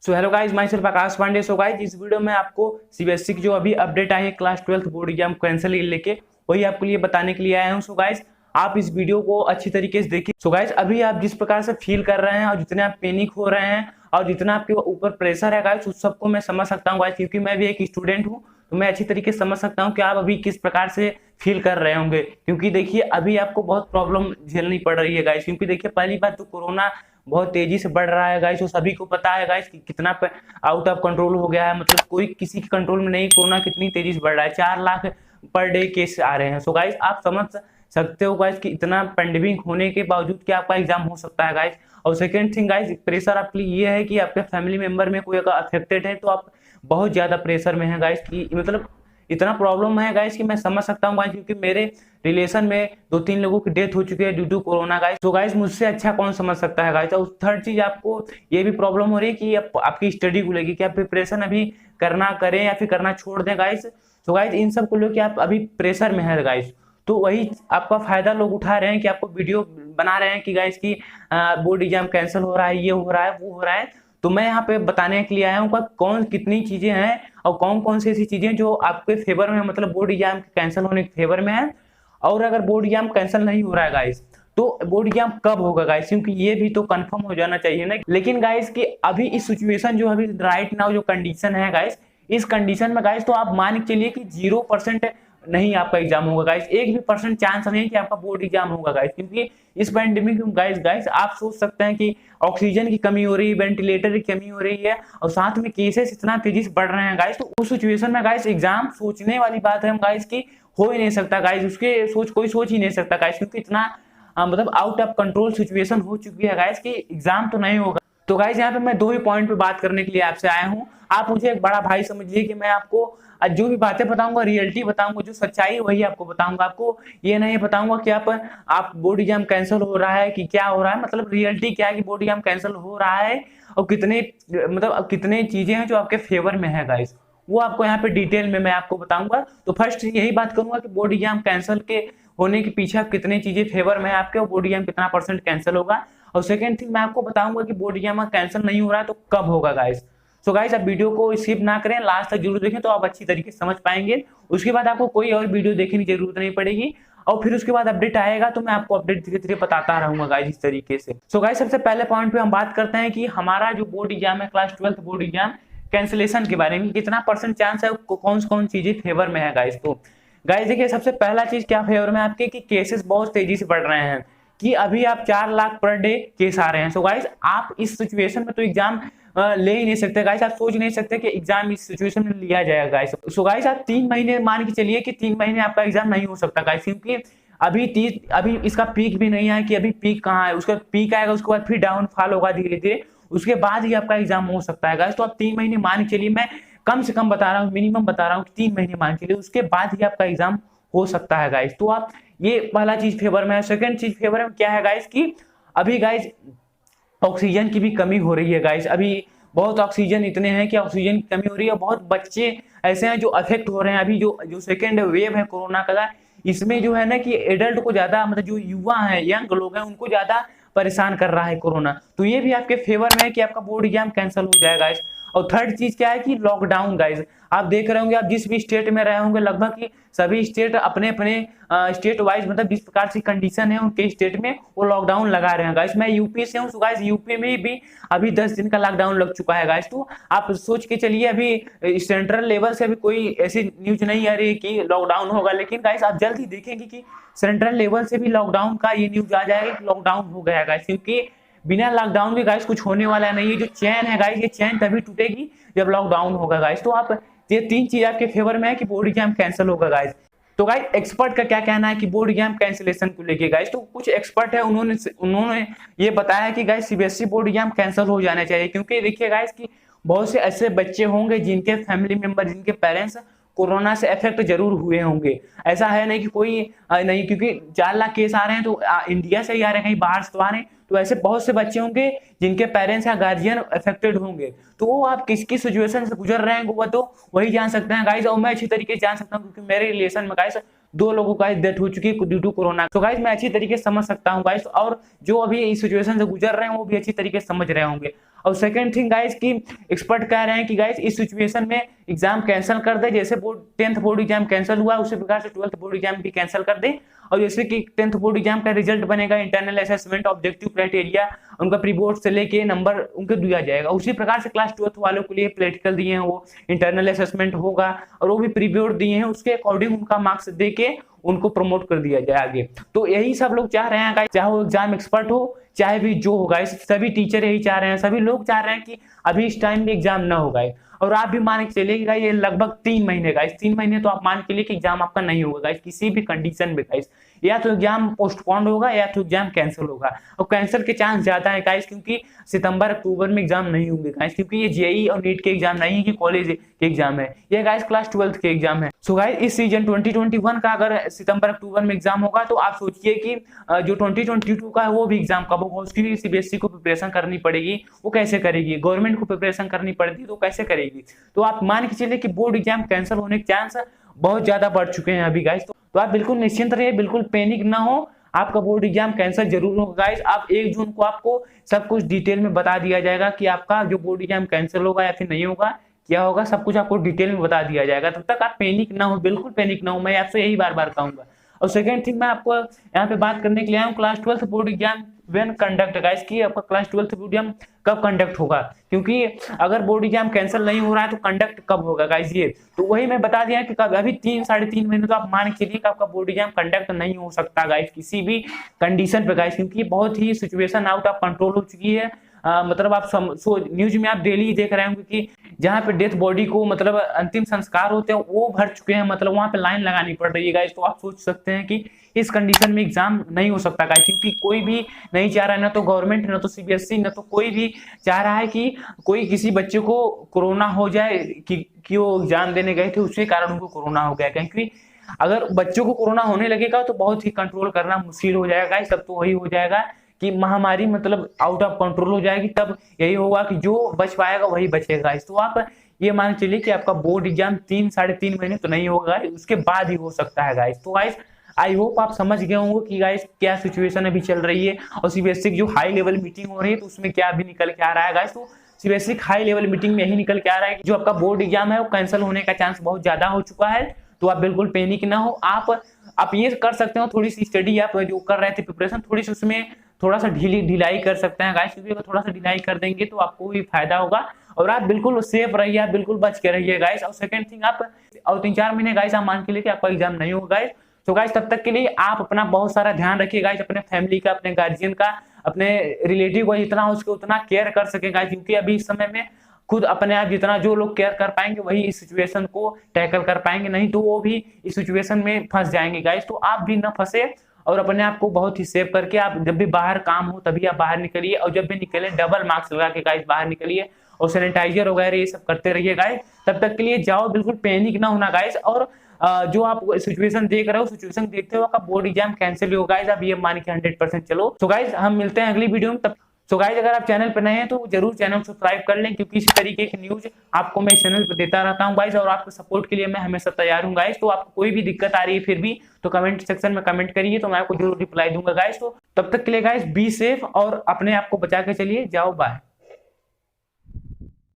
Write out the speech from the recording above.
सो hello guys, myself Akash Pandey. So guys, इस video में आपको सीबीएसई की जो अभी अपडेट आई है class 12th board exam cancel लेके, वही आपके लिए बताने के लिए आया हूँ। सो गाइस, आप इस वीडियो को अच्छी तरीके से देखिए। सो गाइस, अभी आप जिस प्रकार से फील कर रहे हैं और जितने आप पैनिक हो रहे हैं और जितना आपके ऊपर प्रेशर है गाइस, उस सबको मैं समझ सकता हूँ गाइस, क्योंकि मैं भी एक स्टूडेंट हूँ। तो मैं अच्छी तरीके से समझ सकता हूँ कि आप अभी किस प्रकार से फील कर रहे होंगे, क्योंकि देखिए अभी आपको बहुत प्रॉब्लम झेलनी पड़ रही है गाइस। क्योंकि देखिए पहली बात तो कोरोना बहुत तेजी से बढ़ रहा है गाइस, वो सभी को पता है गाइस कि कितना आउट ऑफ कंट्रोल हो गया है। मतलब कोई किसी के कंट्रोल में नहीं, कोरोना कितनी तेजी से बढ़ रहा है, 4 लाख पर डे केस आ रहे हैं। सो गाइस, आप समझ सकते हो गाइस कि इतना पेंडेमिक होने के बावजूद कि आपका एग्जाम हो सकता है गाइस। और सेकंड थिंग गाइस, प्रेशर आपके लिए ये है कि आपके फैमिली मेंबर में कोई अगर अफेक्टेड है तो आप बहुत ज्यादा प्रेशर में है गाइस, की मतलब इतना प्रॉब्लम है गाइस कि मैं समझ सकता हूँ गाइस, क्योंकि मेरे रिलेशन में 2-3 लोगों की डेथ हो चुकी है ड्यू टू कोरोना गाइस। तो गाइस, मुझसे अच्छा कौन समझ सकता है गाइस। और थर्ड चीज, आपको ये भी प्रॉब्लम हो रही है कि आपकी स्टडी को लेगी कि आप प्रिपरेशन अभी करना करें या फिर करना छोड़ दें गाइस। तो गाइस, इन सब को लेकर आप अभी प्रेशर में है गाइस। तो वही आपका फायदा लोग उठा रहे हैं कि आपको वीडियो बना रहे हैं कि गाइस की बोर्ड एग्जाम कैंसिल हो रहा है, ये हो रहा है, वो हो रहा है। तो मैं यहाँ पे बताने के लिए आया हूँ कौन कितनी चीजें हैं और कौन कौन सी ऐसी चीजें जो आपके फेवर में, मतलब बोर्ड एग्जाम कैंसिल होने के फेवर में है। और अगर बोर्ड एग्जाम कैंसिल नहीं हो रहा है गाइस, तो बोर्ड एग्जाम कब होगा गाइस, क्योंकि ये भी तो कंफर्म हो जाना चाहिए ना। लेकिन गाइस कि अभी इस सिचुएशन जो अभी राइट नाउ जो कंडीशन है गाइस, इस कंडीशन में गाइस तो आप मान के चलिए कि 0% नहीं आपका एग्जाम होगा गाइस। एक भी परसेंट चांस नहीं है कि आपका बोर्ड एग्जाम होगा गाइस, क्योंकि इस पैंडेमिक में गाइस आप सोच सकते हैं कि ऑक्सीजन की कमी हो रही है, वेंटिलेटर की कमी हो रही है, और साथ में केसेस इतना तेजी से बढ़ रहे हैं गाइस। तो उस सिचुएशन में गाइस एग्जाम सोचने वाली बात है गाइस की हो ही नहीं सकता गाइस। उसके कोई सोच ही नहीं सकता गाइस, क्योंकि इतना मतलब आउट ऑफ कंट्रोल सिचुएशन हो चुकी है गाइस कि एग्जाम तो नहीं होगा। तो गाइस, यहाँ पे मैं दो ही पॉइंट पे बात करने के लिए आपसे आया हूँ। आप मुझे एक बड़ा भाई समझिए कि मैं आपको जो भी बातें बताऊंगा रियलिटी बताऊंगा, जो सच्चाई है वही आपको बताऊंगा। आपको ये नहीं बताऊंगा कि आप बोर्ड एग्जाम कैंसिल हो रहा है कि क्या हो रहा है, मतलब रियलिटी क्या है कि बोर्ड एग्जाम कैंसिल हो रहा है और कितने मतलब कितने चीजें हैं जो आपके फेवर में है गाइस, वो आपको यहाँ पे डिटेल में मैं आपको बताऊंगा। तो फर्स्ट यही बात करूंगा कि बोर्ड एग्जाम कैंसिल के होने के पीछे कितनी चीजें फेवर में है आपके, और बोर्ड एग्जाम कितना परसेंट कैंसिल होगा। और सेकंड थिंग मैं आपको बताऊंगा कि बोर्ड एग्जाम कैंसिल नहीं हो रहा है तो कब होगा गाइस। सो गाइस, आप वीडियो को स्किप ना करें, लास्ट तक जरूर देखें तो आप अच्छी तरीके से समझ पाएंगे। उसके बाद आपको कोई और वीडियो देखने की जरूरत नहीं पड़ेगी, और फिर उसके बाद अपडेट आएगा तो मैं आपको अपडेट धीरे धीरे बताता रहूंगा गाइस इस तरीके से। सो गाइस, सबसे पहले पॉइंट पे हम बात करते हैं कि हमारा जो बोर्ड एग्जाम है class 12th board exam cancellation के बारे में, कितना परसेंट चांस है, कौन कौन चीजें फेवर में है गाइस। तो गाइस देखिए, सबसे पहला चीज क्या फेवर में आपके कि केसेस बहुत तेजी से बढ़ रहे हैं, कि अभी आप 4 लाख पर डे केस आ रहे हैं। सो गाइस, आप इस सिचुएशन में तो एग्जाम ले ही नहीं सकते गाइस। आप सोच नहीं सकते कि एग्जाम इस सिचुएशन में लिया जाएगा गाइस। सो गाइस, आप 3 महीने मान के चलिए कि 3 महीने आपका एग्जाम नहीं हो सकता गाइस, क्योंकि अभी इसका पीक भी नहीं है कि अभी पीक कहाँ है। उसका पीक आएगा, उसके बाद फिर डाउनफॉल होगा धीरे धीरे, उसके बाद ही आपका एग्जाम हो सकता है गाइस। तो आप 3 महीने मान के चलिए, मैं कम से कम बता रहा हूँ, मिनिमम बता रहा हूँ कि 3 महीने मान के लिए, उसके बाद ही आपका एग्जाम हो सकता है गाइस। तो आप ये पहला चीज फेवर में है। सेकंड चीज फेवर में क्या है गाइस कि अभी गाइस ऑक्सीजन की भी कमी हो रही है गाइस। अभी बहुत ऑक्सीजन इतने हैं कि ऑक्सीजन की कमी हो रही है, बहुत बच्चे ऐसे हैं जो अफेक्ट हो रहे हैं। अभी जो सेकेंड वेव है कोरोना का, इसमें जो है ना कि एडल्ट को ज्यादा, मतलब जो युवा है, यंग लोग हैं, उनको ज्यादा परेशान कर रहा है कोरोना। तो ये भी आपके फेवर में है कि आपका बोर्ड एग्जाम कैंसिल हो जाएगा। और थर्ड चीज क्या है कि लॉकडाउन गाइस, आप देख रहे होंगे, आप जिस भी स्टेट में रहे होंगे लगभग कि सभी स्टेट अपने अपने स्टेट वाइज, मतलब जिस प्रकार से कंडीशन है उनके स्टेट में वो लॉकडाउन लगा रहे हैं गाइस। मैं यूपी से हूँ, गाइस यूपी में भी अभी 10 दिन का लॉकडाउन लग चुका है गाइस। तो आप सोच के चलिए, अभी सेंट्रल लेवल से अभी कोई ऐसी न्यूज नहीं आ रही कि लॉकडाउन होगा, लेकिन गाइस आप जल्द ही देखेंगे कि सेंट्रल लेवल से भी लॉकडाउन का ये न्यूज आ जाएगा कि लॉकडाउन हो गया गाइस। क्योंकि बिना लॉकडाउन के गाइस कुछ होने वाला नहीं है। जो चैन है गाइस, ये चैन तभी टूटेगी जब लॉकडाउन होगा गाइस। तो आप ये 3 चीज आपके फेवर में है कि बोर्ड एग्जाम कैंसिल होगा गाइस। तो गाइस, एक्सपर्ट का क्या कहना है कि बोर्ड एग्जाम कैंसिलेशन को लेके गाइस। तो कुछ एक्सपर्ट है, उन्होंने ये बताया कि guys CBSE board exam cancel हो जाना चाहिए, क्योंकि देखिए गाइस कि बहुत से ऐसे बच्चे होंगे जिनके फैमिली मेंबर, जिनके पेरेंट्स कोरोना से अफेक्ट जरूर हुए होंगे। ऐसा है नहीं कि कोई नहीं, क्योंकि 4 लाख केस आ रहे हैं तो इंडिया से ही आ रहे हैं, कहीं बाहर से तो आ रहे हैं। तो ऐसे बहुत से बच्चे होंगे जिनके पेरेंट्स या गार्जियन अफेक्टेड होंगे। तो वो आप किसकी सिचुएशन से गुजर रहे हैं वो तो वही जान सकते हैं गाइस, और मैं अच्छी तरीके से जान सकता हूँ क्योंकि मेरे रिलेशन में गाइस 2 लोगों का डेथ हो चुकी है ड्यू टू कोरोना। तो गाइस मैं अच्छी तरीके से समझ सकता हूँ गाइस, और जो अभी इस सिचुएशन से गुजर रहे हैं वो भी अच्छी तरीके से समझ रहे होंगे। और सेकंड थिंग गाइस कि एक्सपर्ट कह रहे हैं कि गाइस इस सिचुएशन में एग्जाम कैंसिल कर दे, जैसे 10th बोर्ड एग्जाम कैंसिल हुआ उसी प्रकार से 12th बोर्ड एग्जाम भी कैंसिल कर दे। और जैसे कि 10th बोर्ड एग्जाम का रिजल्ट बनेगा, इंटरनल असेसमेंट, ऑब्जेक्टिव क्राइटेरिया, उनका प्री बोर्ड से लेके नंबर उनको दिया जाएगा। उसी प्रकार से क्लास 12th वालों के लिए प्रैक्टिकल दिए हैं, वो इंटरनल असेसमेंट होगा और वो भी प्री बोर्ड दिए हैं, उसके अकॉर्डिंग उनका मार्क्स दे के उनको प्रमोट कर दिया जाए आगे। तो यही सब लोग चाह रहे हैं गाइस, चाहे वो एग्जाम एक्सपर्ट हो चाहे भी जो होगा, सभी टीचर यही चाह रहे हैं, सभी लोग चाह रहे हैं कि अभी इस टाइम में एग्जाम ना होगा। और आप भी मान के चलिए गाइस ये लगभग 3 महीने गाइस, 3 महीने तो आप मान के लिए कि एग्जाम आपका नहीं होगा गाइस किसी भी कंडीशन में गाइस, या तो एग्जाम पोस्टपोन होगा या तो एग्जाम कैंसिल होगा। और कैंसिल के चांस ज्यादा है गाइस क्योंकि सितंबर अक्टूबर में एग्जाम नहीं होंगे गाइस, क्योंकि ये जेईई और नीट के एग्जाम नहीं है कि कॉलेज के एग्जाम है, ये गाइस क्लास 12th के एग्जाम है। सो गाइस इस सीजन 2021 का अगर सितंबर अक्टूबर में एग्जाम होगा तो आप सोचिए कि जो 2022 का है वो भी एग्जाम कब होगा, उसकी भी सीबीएसई को प्रिपरेशन करनी पड़ेगी, वो कैसे करेगी, गवर्नमेंट को प्रिपरेशन करनी पड़ती तो कैसे करेगी। तो आप मान के चलिए कि बोर्ड एग्जाम कैंसिल होने के चांस बहुत ज्यादा बढ़ चुके हैं अभी गाइस। तो आप बिल्कुल निश्चिंत रहिए, बिल्कुल पैनिक ना हो, आपका बोर्ड एग्जाम कैंसिल जरूर होगा गाइस। आप 1 जून को आपको सब कुछ डिटेल में बता दिया जाएगा कि आपका जो बोर्ड एग्जाम कैंसिल होगा या फिर नहीं होगा, क्या होगा, सब कुछ आपको डिटेल में बता दिया जाएगा। तब तक आप पैनिक ना हो, बिल्कुल पैनिक ना हो, मैं आपसे यही बार बार कहूंगा। और सेकंड थिंग मैं आपको यहाँ पे बात करने के लिए आया हूँ class 12th board exam when conduct guys, कि आपका क्लास 12th बोर्ड एग्जाम कब कंडक्ट होगा, क्योंकि अगर बोर्ड एग्जाम कैंसिल नहीं हो रहा है तो कंडक्ट कब होगा गाइस ये। तो वही मैं बता दिया कि कब, अभी 3-3.5 महीने तो आप मान के चलिए कि आपका बोर्ड एग्जाम कंडक्ट नहीं हो सकता गाइस किसी भी कंडीशन पे गाइस, क्योंकि बहुत ही सिचुएशन आउट ऑफ कंट्रोल हो चुकी है। मतलब आप न्यूज में आप डेली देख रहे होंगे कि जहाँ पे डेथ बॉडी को मतलब अंतिम संस्कार होते हैं वो भर चुके हैं, मतलब वहां पे लाइन लगानी पड़ रही है गाइस। तो आप सोच सकते हैं कि इस कंडीशन में एग्जाम नहीं हो सकता गाइस, क्योंकि कोई भी नहीं चाह रहा है, ना तो गवर्नमेंट, ना तो सीबीएसई, ना तो कोई भी चाह रहा है कि कोई किसी बच्चे को कोरोना हो जाए कि वो एग्जाम देने गए थे उसके कारण उनको कोरोना हो गया। क्योंकि अगर बच्चों को कोरोना होने लगेगा तो बहुत ही कंट्रोल करना मुश्किल हो जाएगा गाइस। तब तो वही हो जाएगा कि महामारी मतलब आउट ऑफ कंट्रोल हो जाएगी, तब यही होगा कि जो बच पाएगा वही बचेगा। तो आप ये मान चलिए कि आपका बोर्ड एग्जाम 3-3.5 महीने तो नहीं होगा, उसके बाद ही हो सकता है गाइस। तो गाइस आई होप आप समझ गए होंगे कि गाइस क्या सिचुएशन अभी चल रही है, और सीबीएसई की जो हाई लेवल मीटिंग हो रही है तो उसमें क्या अभी निकल के आ रहा है गाइस। तो सीबीएसई हाई लेवल मीटिंग में यही निकल के आ रहा है कि जो आपका बोर्ड एग्जाम है वो कैंसिल होने का चांस बहुत ज्यादा हो चुका है। तो आप बिल्कुल पैनिक ना हो, आप ये कर सकते हो, थोड़ी सी स्टडी आप जो कर रहे थे प्रिपरेशन, थोड़ी सी उसमें थोड़ा सा ढिलाई कर सकते हैं गाइस, क्योंकि अगर थोड़ा सा ढिलाई कर देंगे तो आपको भी फायदा होगा। और आप बिल्कुल सेफ रहिए, आप बिल्कुल बच के रहिए गाइस। और सेकंड थिंग आप और 3-4 महीने गाइस आप मान के लिए कि आपका एग्जाम नहीं होगा गाइस। तो गाइस तब तक के लिए आप अपना बहुत सारा ध्यान रखिए गाइस, अपने फैमिली का, अपने गार्जियन का, अपने रिलेटिव का जितना हो सके उतना केयर कर सके गाइस, क्योंकि अभी इस समय में खुद अपने आप जितना जो लोग केयर कर पाएंगे वही इस सिचुएशन को टैकल कर पाएंगे, नहीं तो वो भी इस सिचुएशन में फंस जाएंगे गाइस। तो आप भी ना फंसे और अपने आप को बहुत ही सेव करके आप जब भी बाहर काम हो तभी आप बाहर निकलिए, और जब भी निकले डबल मास्क लगा के गाइस बाहर निकलिए, और सैनिटाइजर वगैरह ये सब करते रहिए गाइस। तब तक के लिए जाओ, बिल्कुल पैनिक ना होना गाइस। और जो आप सिचुएशन देख रहे हो, सिचुएशन देखते हो आपका बोर्ड एग्जाम कैंसिल हो गाइस, आप ये मान के 100% चलो। तो गाइस हम मिलते हैं अगली वीडियो में। तब सो गाइस अगर आप चैनल पर नए हैं तो जरूर चैनल को सब्सक्राइब कर लें, क्योंकि इसी तरीके की न्यूज आपको मैं चैनल पर देता रहता हूं गाइस, और आपके सपोर्ट के लिए मैं हमेशा तैयार हूं गाइस। तो आपको कोई भी दिक्कत आ रही है फिर भी तो कमेंट सेक्शन में कमेंट करिए, तो मैं आपको जरूर रिप्लाई दूंगा गाइस। तो तब तक के लिए गाइस बी सेफ और अपने आप को बचा के चलिए, जाओ बाय।